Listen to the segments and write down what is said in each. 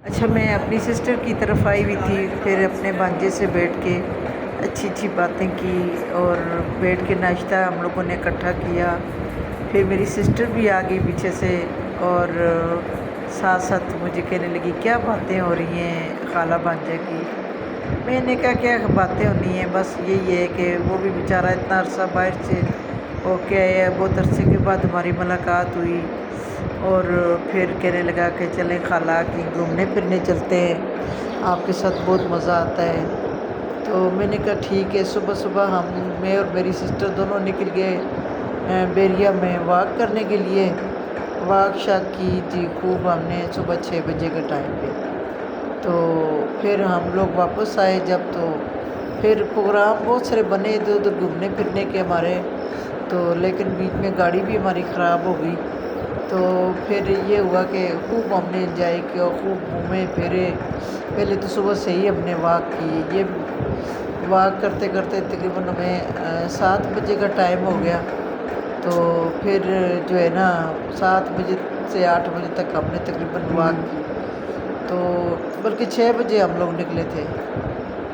اچھا، میں اپنی سسٹر کی طرف آئی ہوئی تھی، پھر اپنے بھانجے سے بیٹھ کے اچھی اچھی باتیں کی اور بیٹھ کے ناشتہ ہم لوگوں نے اکٹھا کیا۔ پھر میری سسٹر بھی آ گئی پیچھے سے اور ساتھ ساتھ مجھے کہنے لگی کیا باتیں ہو رہی ہیں خالہ بھانجے کی۔ میں نے کہا کیا باتیں ہونی ہیں، بس یہی ہے کہ وہ بھی بیچارہ اتنا عرصہ باہر سے ہو کے آیا ہے، بہت عرصے کے بعد ہماری ملاقات ہوئی اور پھر کہنے لگا کہ چلیں خالہ کی گھومنے پھرنے چلتے ہیں، آپ کے ساتھ بہت مزہ آتا ہے۔ تو میں نے کہا ٹھیک ہے۔ صبح صبح میں اور میری سسٹر دونوں نکل گئے بیریا میں واک کرنے کے لیے۔ واک شاک کی تھی خوب ہم نے صبح 6 بجے کے ٹائم پہ۔ تو پھر ہم لوگ واپس آئے جب، تو پھر پروگرام بہت سارے بنے ادھر ادھر گھومنے پھرنے کے ہمارے، تو لیکن بیچ میں گاڑی بھی ہماری خراب ہو گئی۔ تو پھر یہ ہوا کہ خوب ہم نے انجوائے کیا، خوب گھومے پھرے۔ پہلے تو صبح سے ہی ہم نے واک کی، یہ واک کرتے کرتے تقریباً ہمیں 7 بجے کا ٹائم ہو گیا۔ تو پھر جو ہے نا 7 بجے سے 8 بجے تک ہم نے تقریباً واک کی، تو بلکہ 6 بجے ہم لوگ نکلے تھے۔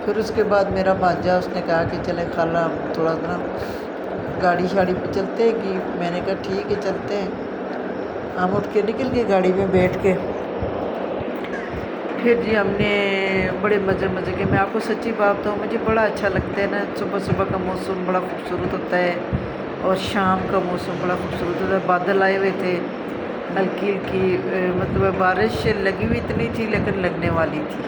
پھر اس کے بعد میرا بھانجا اس نے کہا کہ چلیں خالہ ہم تھوڑا نا گاڑی شاڑی پہ چلتے ہیں کہ، میں نے کہا ٹھیک ہے چلتے ہیں۔ ہم اٹھ کے نکل گئے گاڑی میں بیٹھ کے۔ پھر جی ہم نے بڑے مزے کے، میں آپ کو سچی بات بتاؤں مجھے بڑا اچھا لگتا ہے نا، صبح صبح کا موسم بڑا خوبصورت ہوتا ہے اور شام کا موسم بڑا خوبصورت ہوتا ہے۔ بادل آئے ہوئے تھے، ہلکی ہلکی مطلب بارش لگی ہوئی اتنی تھی لیکن لگنے والی تھی۔